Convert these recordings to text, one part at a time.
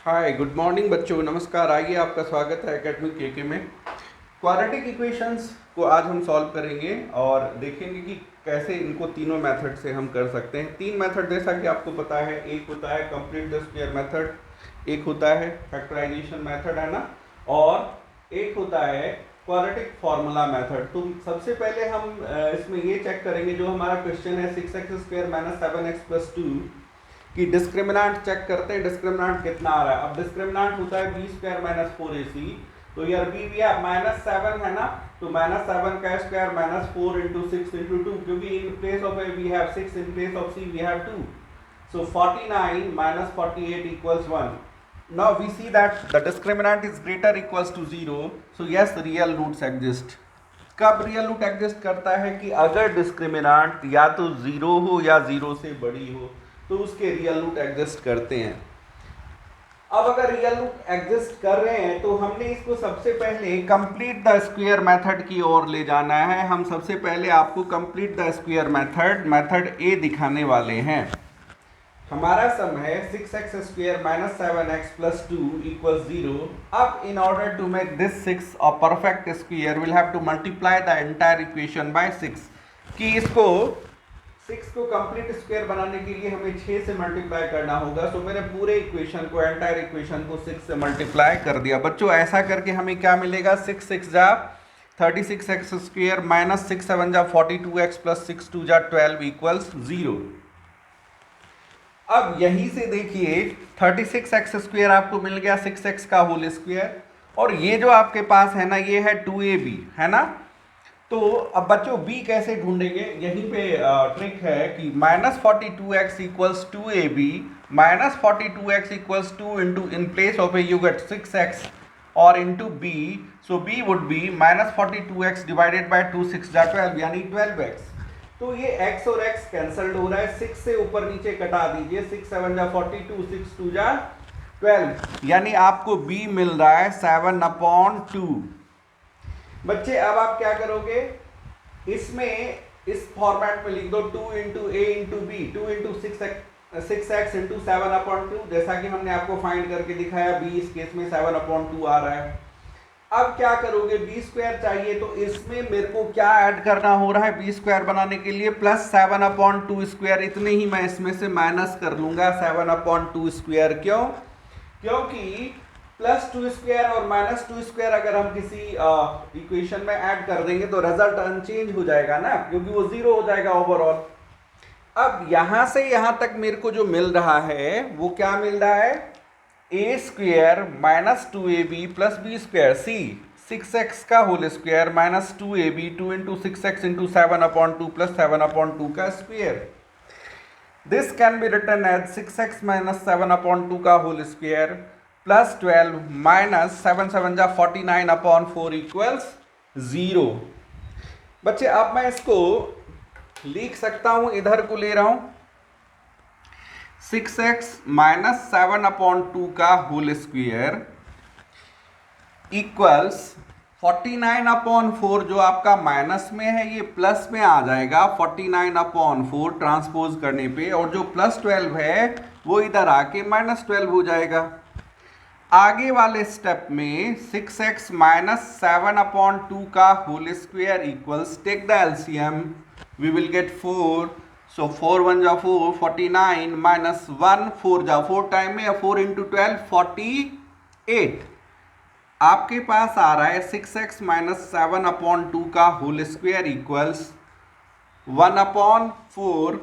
Hi good morning बच्चों, नमस्कार। आइए, आपका स्वागत है एकेडमिक केके में। क्वाड्रेटिक इक्वेशंस को आज हम सॉल्व करेंगे और देखेंगे कि कैसे इनको तीनों मेथड से हम कर सकते हैं। तीन मेथड जैसा कि आपको पता है, एक होता है कंप्लीट द स्क्वायर मेथड, एक होता है फैक्टराइजेशन मेथड, है ना, और एक होता है क्वाड्रेटिक फार्मूला मेथड। तो सबसे पहले हम इसमें ये चेक करेंगे, जो हमारा क्वेश्चन है 6x² - 7x+2 कि डिस्क्रिमिनेंट चेक करते हैं, डिस्क्रिमिनेंट कितना आ रहा है। अब डिस्क्रिमिनेंट होता है b² - 4ac, तो यार b भी -7 है ना, तो -7 का स्क्वायर -4 × 6 × 2, क्योंकि in place of a we have 6, in place of c we have 2, so 49 - 48 = 1. Now we see that the discriminant is greater equals to 0, so yes, real roots exist. कब real root exist करता है कि अगर डिस्क्रिमिनांट या तो zero हो या zero से बड़ी हो, तो उसके रियल रूट एग्जिस्ट करते हैं। अब अगर रियल रूट एग्जिस्ट कर रहे हैं तो हमने इसको सबसे पहले कंप्लीट द स्क्वायर मेथड की ओर ले जाना है। हम सबसे पहले आपको कंप्लीट द स्क्वायर मेथड ए दिखाने वाले हैं। हमारा सम है 6x² - 7x+2 = 0. अब in order to make this 6 a perfect square, we'll have to multiply the entire equation by 6. कि इसको 6 को कंप्लीट स्क्वायर बनाने के लिए हमें 6 से मल्टीप्लाई करना होगा। सो मैंने पूरे इक्वेशन को, एंटायर इक्वेशन को 6 से मल्टीप्लाई कर दिया। बच्चों ऐसा करके हमें क्या मिलेगा, 6 6 जा 36x² - 6 7 जा 42x + 6 2 जा 12 = 0। अब यहीं से देखिए 36x² आपको मिल गया 6x का होल स्क्वायर, और ये जो आपके पास है ना, ये है 2ab, है ना। तो अब बच्चों b कैसे ढूंढेंगे, यहीं पे ट्रिक है कि -42x = 2ab - 42x = 2 × in place of a you get 6x और into b, so b would be -42x / 2 6 जा 12 यानी 12x। तो ये x और x कैंसल्ड हो रहा है, 6 से ऊपर नीचे कटा दीजिए, 6 7 जा 42, 6 2 जा 12, यानी आपको b मिल रहा है 7/2। बच्चे अब आप क्या करोगे, इसमें इस फॉर्मेट में लिख दो 2 × a × b, 2 × 6x × 7/2, जैसा कि हमने आपको फाइंड करके दिखाया। b इस केस में 7/2 आ रहा है। अब क्या करोगे, b² चाहिए, तो इसमें मेरे को क्या ऐड करना हो रहा है b² बनाने के लिए, +7/2²। इतने ही मैं इसमें से माइनस कर लूंगा 7/2²। क्यों? क्योंकि +2² और -2² अगर हम किसी इक्वेशन में ऐड कर देंगे तो रिजल्ट अनचेंज हो जाएगा ना, क्योंकि वो 0 हो जाएगा ओवरऑल। अब यहां से यहां तक मेरे को जो मिल रहा है वो क्या मिल रहा है, a² - 2ab + b², c 6x का होल स्क्वायर -2ab 2 × 6x × 7/2 + 7/2 का square. This can be written as 6x - 7/2 का होल स्क्वायर +12 - 7 7 जा 49/4 = 0। बच्चे अब मैं इसको लिख सकता हूं, इधर को ले रहा हूं, 6x - 7/2 का होल स्क्वायर इक्वल्स 49/4, जो आपका माइनस में है ये प्लस में आ जाएगा 49/4 ट्रांसपोज करने पे, और जो +12 है वो इधर आके -12 हो जाएगा। आगे वाले स्टेप में 6x - 7/2 का whole square equals, take the LCM, we will get 4, so 4 1 जा 4, 49 - 1 4 जा 4 टाइम में, 4 × 12 48। आपके पास आ रहा है 6x - 7/2 का होल स्क्वायर इक्वल्स 1/4।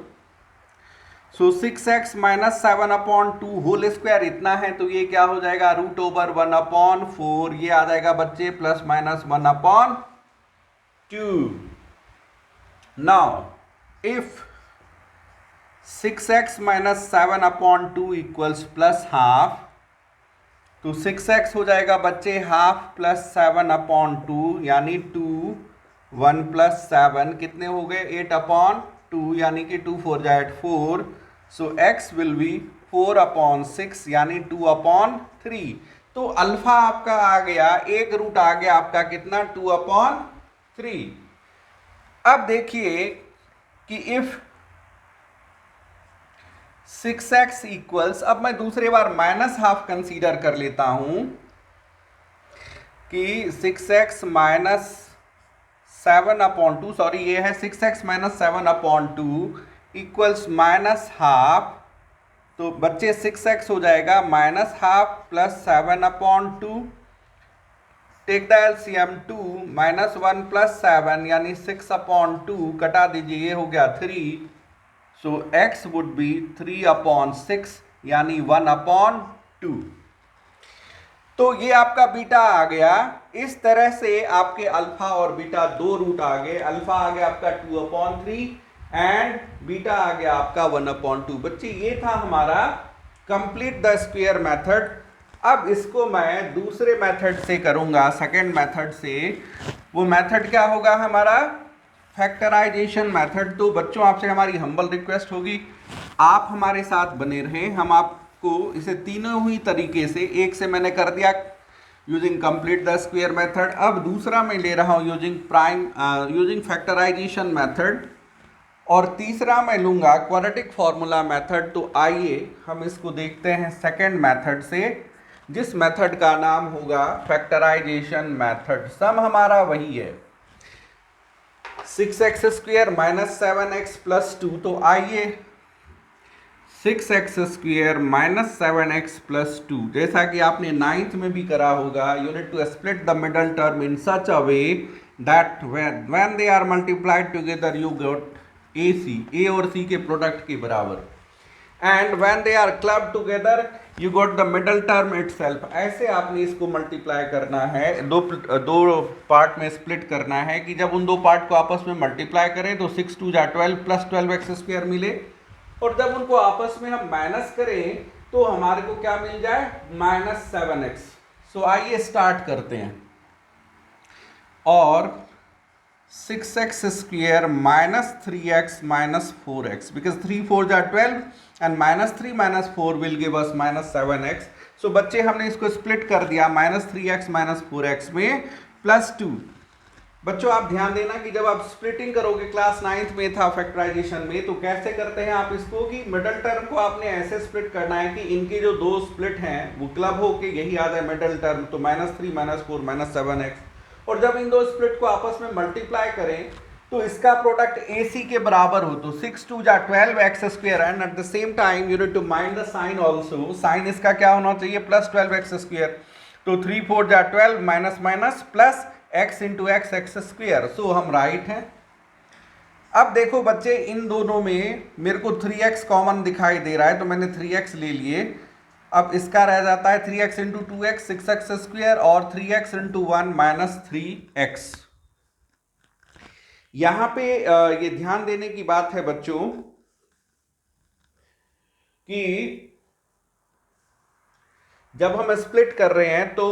सो 6x - 7/2 होल स्क्वायर इतना है, तो ये क्या हो जाएगा, √1/4। ये आ जाएगा बच्चे ±1/2। नाउ इफ 6x - 7/2 इक्वल्स +½ तो 6x हो जाएगा बच्चे ½ + 7/2 यानी 2, 1 + 7 कितने हो गए, 8/2, यानी कि 2 4 जा 4। सो x विल बी 4/6 यानी 2/3। तो अल्फा आपका आ गया, एक रूट आ गया आपका कितना, 2/3। अब देखिए कि इफ 6x इक्वल्स, अब मैं दूसरे बार माइनस हाफ कंसीडर कर लेता हूं कि 6x माइनस 7/2, सॉरी ये है 6x minus 7/2 equals minus half. तो बच्चे 6x हो जाएगा minus half plus 7/2, take the LCM 2 -1 + 7 यानी 6/2 कटा दीजिए, ये हो गया 3। सो x वुड बी 3/6 यानी 1/2। तो ये आपका बीटा आ गया। इस तरह से आपके अल्फा और बीटा दो रूट आ गए। अल्फा आ गया आपका 2/3 एंड बीटा आ गया आपका 1/2। बच्चे ये था हमारा कंप्लीट द स्क्वायर मेथड। अब इसको मैं दूसरे मेथड से करूंगा, सेकंड मेथड से। वो मेथड क्या होगा हमारा? Factorisation method. तो बच्चों आपसे हमारी हम्बल रिक्वेस्ट होगी आप हमारे साथ बने रहें। हम आपको इसे तीनों ही तरीके से, एक से मैंने कर दिया using complete the square method, अब दूसरा मैं ले रहा हूं यूजिंग फैक्टराइजेशन मेथड, और तीसरा मैं लूंगा क्वाड्रेटिक फॉर्मूला मेथड। तो आइए हम इसको देखते हैं सेकंड मेथड से, जिस मेथड का नाम होगा फैक्टराइजेशन मेथड। सम हमारा वही है 6x² - 7x + 2। तो आइए 6x² - 7x + 2, जैसा कि आपने 9th में भी करा होगा, you need to split the middle term in such a way that when they are multiplied together you get AC, A और C के प्रोडक्ट के बराबर, and when they are club together you got the middle term itself. ऐसे आपने इसको multiply करना है, दो पार्ट में स्प्लिट करना है कि जब उन दो पार्ट को आपस में मल्टीप्लाई करें तो 6 2 = 12 + 12x² मिले, और जब उनको आपस में हम माइनस करें तो हमारे को क्या मिल जाए? -7x। सो आइए स्टार्ट करते हैं। और 6x² - 3x - 4x, because 3 4 = 12 and -3 - 4 will give us -7x। सो बच्चे हमने इसको स्प्लिट कर दिया -3x - 4x में +2। बच्चों आप ध्यान देना कि जब आप स्प्लिटिंग करोगे, क्लास 9th में था फैक्टराइजेशन में, तो कैसे करते हैं आप इसको कि मिडल टर्म को आपने ऐसे स्प्लिट करना है कि इनके जो दो स्प्लिट हैं वो क्लब होके यही आ जाए मिडल टर्म। तो -3 - 4 -7x, और जब इन दो स्प्लिट को आपस में मल्टीप्लाई करें तो इसका प्रोडक्ट AC के बराबर हो। तो 6 2 = 12x², and at the same time you need to mind the sign also. Sign इसका क्या होना चाहिए? +12x²। तो 3 4 = 12 minus minus plus x × x x²। सो हम राइट हैं। अब देखो बच्चे, इन दोनों में मेरे को 3x कॉमन दिखाई दे रहा है, तो मैंने 3x ले लिए। अब इसका रह जाता है 3x × 2x 6x², और 3x × 1 -3x। यहां पे ये ध्यान देने की बात है बच्चों कि जब हम स्प्लिट कर रहे हैं तो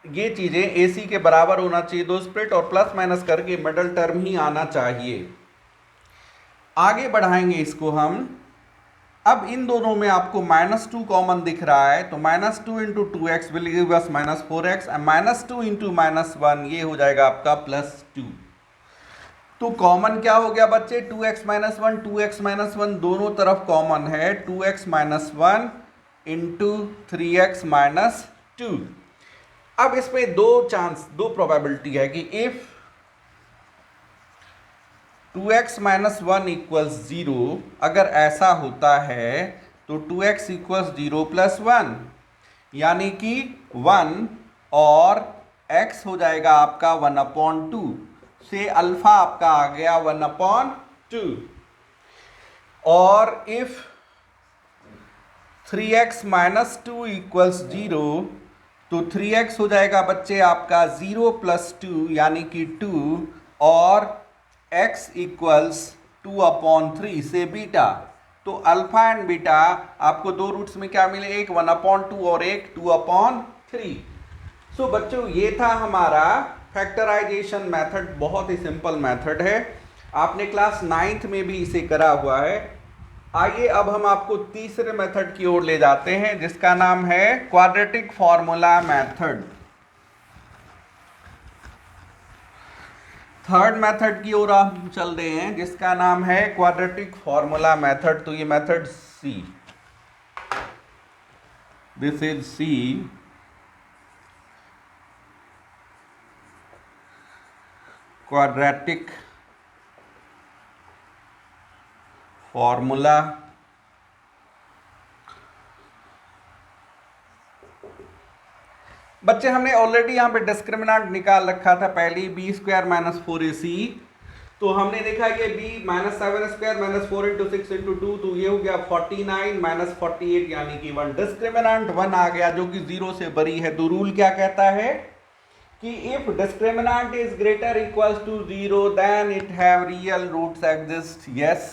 ये चीजें AC के बराबर होना चाहिए दो स्प्लिट, और प्लस माइनस करके मिडल टर्म ही आना चाहिए। आगे बढ़ाएंगे इसको हम। अब इन दोनों में आपको -2 कॉमन दिख रहा है, तो -2 × 2x will give us -4x, and -2 × -1 ये हो जाएगा आपका +2। तो कॉमन क्या हो गया बच्चे? 2x - 1 2x - 1 दोनों तरफ कॉमन है, 2x - 1 × 3x - 2। अब इसमें दो प्रोबेबिलिटी है कि इफ 2x - 1 = 0, अगर ऐसा होता है तो 2x = 0 + 1, यानी कि 1, और x हो जाएगा आपका 1/2 से अल्फा आपका आ गया 1/2। और इफ 3x - 2 = 0, तो 3x हो जाएगा बच्चे आपका 0 + 2 यानी कि 2, और x = 2/3 से बीटा। तो अल्फा एंड बीटा आपको दो रूट्स में क्या मिले? एक 1/2 और एक 2/3। सो बच्चों ये था हमारा फैक्टराइजेशन मेथड। बहुत ही सिंपल मेथड है, आपने क्लास 9th में भी इसे करा हुआ है। आइए अब हम आपको तीसरे मेथड की ओर ले जाते हैं, जिसका नाम है quadratic formula method. Third method की ओर हम चल रहे हैं, जिसका नाम है क्वाड्रेटिक फॉर्मूला मेथड। तो ये method C. This is C. Quadratic formula बच्चे हमने ऑलरेडी यहाँ पे डिस्क्रिमिनेंट निकाल रखा था पहले बी स्क्वायर माइनस 4ac, तो हमने देखा कि b minus 7 square minus 4 into 6 into 2, तो ये हो गया 49 माइनस 48 यानी कि 1 डिस्क्रिमिनेंट 1 आ गया जो कि 0 से बड़ी है। तो रूल क्या कहता है कि if discriminant is greater equals to 0 then it have real roots exist. Yes,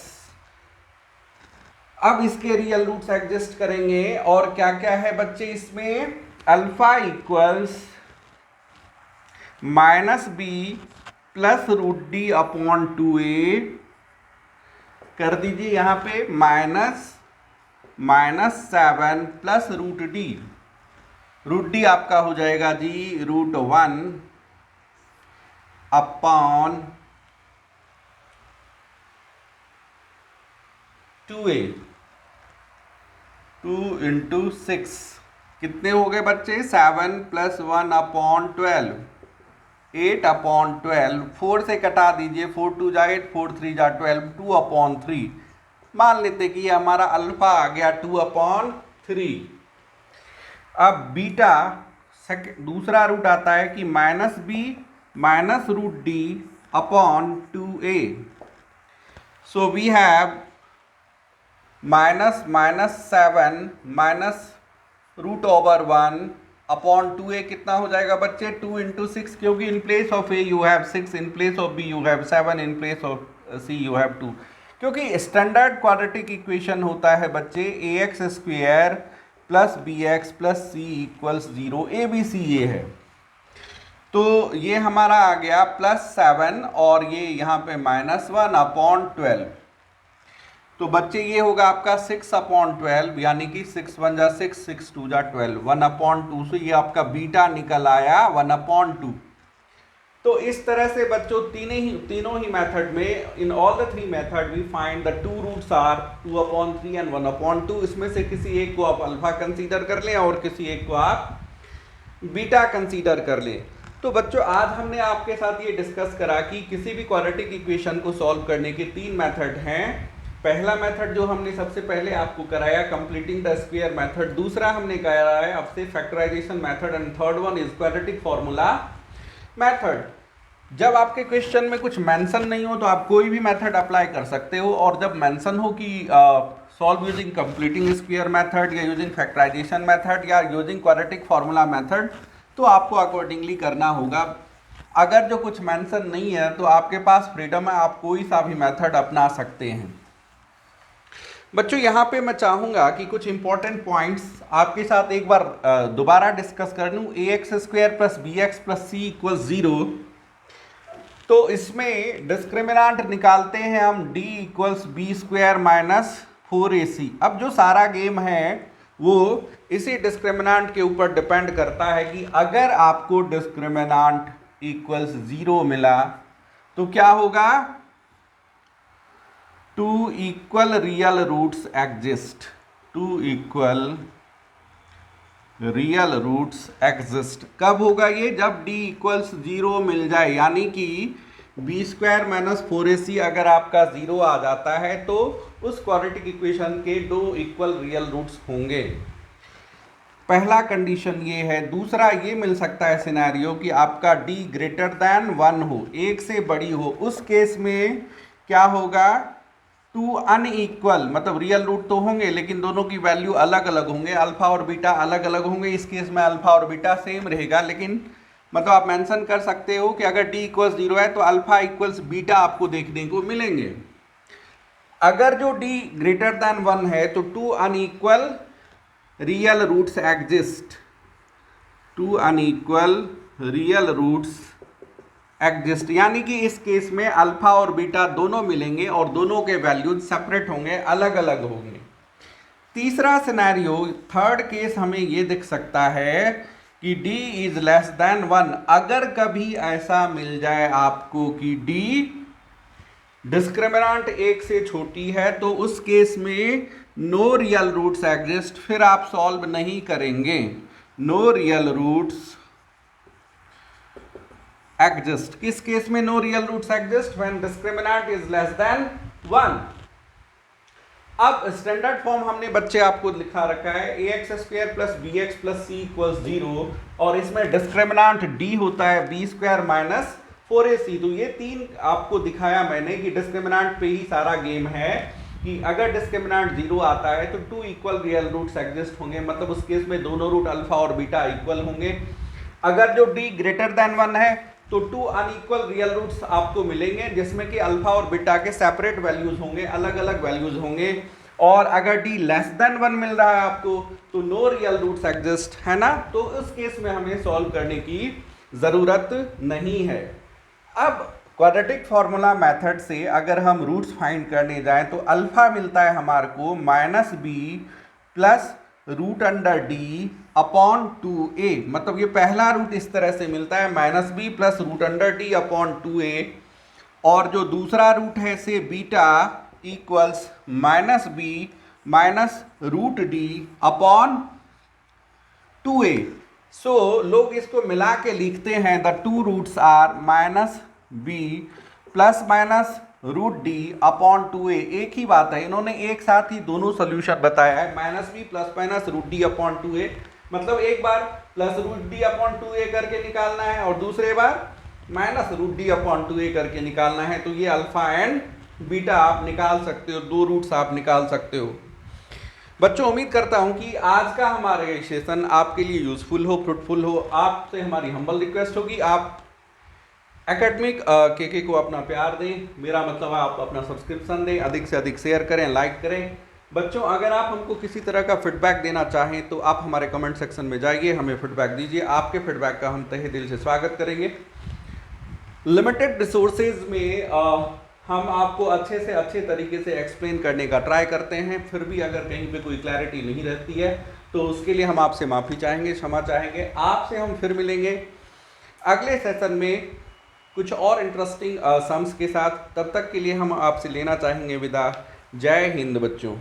अब इसके रियल रूट्स एग्जिस्ट करेंगे और क्या क्या है बच्चे इसमें, alpha equals minus B plus root D upon 2a कर दीजिए यहां पे, माइनस 7 प्लस रूट डी आपका हो जाएगा जी √1 अपॉन 2a, 2 इंटू 6 कितने हो गए बच्चे, 7 प्लस 1 अपॉन 12, 8 अपॉन 12, 4 से कटा दीजिए, 4 2 जा 8, 4 3 जा 12, 2 अपॉन 3। मान लेते कि ये हमारा अल्फा आ गया 2 अपॉन 3। अब बीटा दूसरा रूट आता है कि minus B minus root D upon 2a। So we have minus 7 minus √1 upon 2a कितना हो जाएगा बच्चे, 2 इंटू 6, क्योंकि in place of a you have 6, in place of b you have 7, in place of c you have 2, क्योंकि standard quadratic equation होता है बच्चे ax square plus bx plus c equals 0, abc ये है। तो ये हमारा आ गया +7 और ये यहाँ पे -1 अपॉन 12। तो बच्चे ये होगा आपका 6 अपॉन 12 यानी कि 6 1 जा 6, 6 2 जा 12, 1 अपॉन 2 से ये आपका बीटा निकल आया 1 अपॉन 2। तो इस तरह से बच्चों तीनों ही मेथड में, in all the 3 method we find the 2 roots are 2 upon 3 and 1 upon 2। इसमें से किसी एक को आप अल्फा कंसीडर कर लें और किसी एक को आप बीटा कंसीडर कर लें। तो बच्चों आज हमने आपके साथ ये डिस्कस करा कि किसी भी क्वाड्रेटिक इक्वेशन को सॉल्व करने के 3 मेथड हैं। पहला मेथड जो हमने सबसे पहले आपको कराया कंप्लीटिंग द स्क्वायर मेथड, दूसरा हमने कराया है अब से factorisation method, and third one is quadratic formula method. जब आपके क्वेश्चन में कुछ मेंशन नहीं हो तो आप कोई भी मेथड अप्लाई कर सकते हो, और जब मेंशन हो कि solve using completing square method या यूजिंग फैक्टराइजेशन मेथड या यूजिंग क्वाड्रेटिक फॉर्मूला मेथड, तो आपको अकॉर्डिंगली करना होगा। अगर जो कुछ मेंशन नहीं है तो आपके पास फ्रीडम है, आप कोई सा भी मेथड अपना सकते हैं। बच्चों यहाँ पे मैं चाहूँगा कि कुछ इंपॉर्टेंट पॉइंट्स आपके साथ एक बार दोबारा डिस्कस कर लूँ। ax square plus B X plus C equal 0, तो इसमें डिस्क्रिमिनेंट निकालते हैं हम d equals B square minus 4ac। अब जो सारा गेम है वो इसी डिस्क्रिमिनेंट के ऊपर डिपेंड करता है कि अगर आपको डिस्क्रिमिनेंट इक्वल्स 0 मिला तो क्या होगा, 2 equal real roots exist, 2 equal real roots exist. कब होगा ये, जब d इक्वल्स 0 मिल जाए, यानी कि बी स्क्वायर माइनस 4ac अगर आपका 0 आ जाता है तो उस क्वाड्रेटिक इक्वेशन के 2 इक्वल रियल रूट्स होंगे। पहला कंडीशन ये है। दूसरा ये मिल सकता है सिनेरियो कि आपका d ग्रेटर दैन 1 हो, 1 से बड़ी हो, उस केस में क्या होगा, 2 अनइक्वल, मतलब रियल रूट तो होंगे लेकिन दोनों की वैल्यू अलग अलग होंगे, अल्फा और बीटा अलग अलग होंगे। इस केस में अल्फा और बीटा सेम रहेगा, लेकिन मतलब आप मेंशन कर सकते हो कि अगर d इक्वल्स 0 है तो अल्फा इक्वल्स बीटा आपको देखने को मिलेंगे। अगर जो d ग्रेटर दैन 1 है तो 2 unequal real roots exist, 2 unequal real roots exist, यानी कि इस केस में अल्फा और बीटा दोनों मिलेंगे और दोनों के वैल्यूज सेपरेट होंगे, अलग अलग होंगे। तीसरा सिनेरियो, थर्ड केस हमें ये दिख सकता है कि d इज लेस देन 1। अगर कभी ऐसा मिल जाए आपको कि d डिस्क्रिमिनेंट 1 से छोटी है तो उस केस में नो रियल रूट्स एग्जिस्ट, फिर आप सॉल्व नहीं करेंगे। नो रियल रूट्स एग्जिस्ट, किस केस में no real roots exist? When discriminant is less than 1। अब स्टैंडर्ड फॉर्म हमने बच्चे आपको लिखा रखा है ax square plus B X plus C equals 0, और इसमें डिस्क्रिमिनेंट d होता है बी स्क्वायर माइनस 4ac। तो ये तीन आपको दिखाया मैंने कि डिस्क्रिमिनेंट पे ही सारा गेम है, कि अगर डिस्क्रिमिनेंट 0 आता है तो 2 इक्वल रियल रूट्स एग्जिस्ट होंगे, मतलब उस केस में दोनों रूट अल्फा और बीटा इक्वल होंगे। अगर जो d ग्रेटर देन 1 है तो 2 अनइक्वल रियल रूट्स आपको मिलेंगे, जिसमें कि अल्फा और बीटा के सेपरेट वैल्यूज होंगे, अलग अलग वैल्यूज होंगे। और अगर d लेस देन 1 मिल रहा है आपको तो नो रियल रूट्स एग्जिस्ट, है ना। तो उस केस में हमें सॉल्व करने की जरूरत नहीं है। अब क्वाड्रेटिक फॉर्मूला मेथड से अगर हम रूट्स फाइंड करने जाएं तो अल्फा मिलता है हमारे को minus B plus root under D upon 2a, मतलब ये पहला रूट इस तरह से मिलता है minus B plus root under D upon 2a, और जो दूसरा रूट है say beta equals minus B minus root D upon 2a। So लोग इसको मिला के लिखते हैं the two roots are minus B plus minus root D upon 2a। एक ही बात है, इन्होंने एक साथ ही दोनों सोल्यूशन बताया है, minus B plus minus root D upon 2a, मतलब एक बार plus root D upon 2a करके निकालना है और दूसरे बार minus root D upon 2a करके निकालना है। तो ये अल्फा एंड बीटा आप निकाल सकते हो, दो रूट्स आप निकाल सकते हो। बच्चों उम्मीद करता हूं कि आज का हमारा सेशन आपके लिए यूजफुल हो, फ्रूटफुल हो। आपसे हमारी हम्बल रिक्वेस्ट होगी आप एकेडमिक के को अपना प्यार दें, मेरा मतलब आप अपना सब्सक्रिप्शन दें, अधिक से अधिक शेयर करें, लाइक करें। बच्चों अगर आप हमको किसी तरह का फीडबैक देना चाहें तो आप हमारे कमेंट सेक्शन में जाइए, हमें फीडबैक दीजिए। आपके फीडबैक का हम तहे दिल से स्वागत करेंगे। लिमिटेड रिसोर्सेज में हम आपको अच्छे से अच्छे तरीके से एक्सप्लेन करने का ट्राई करते हैं, फिर भी अगर कहीं पे कोई क्लैरिटी नहीं रहती है तो उसके लिए हम आपसे माफ़ी चाहेंगे, क्षमा चाहेंगे। आपसे हम फिर मिलेंगे अगले सेशन में कुछ और इंटरेस्टिंग सम्स के साथ। तब तक के लिए हम आपसे लेना चाहेंगे विदा। जय हिंद बच्चों।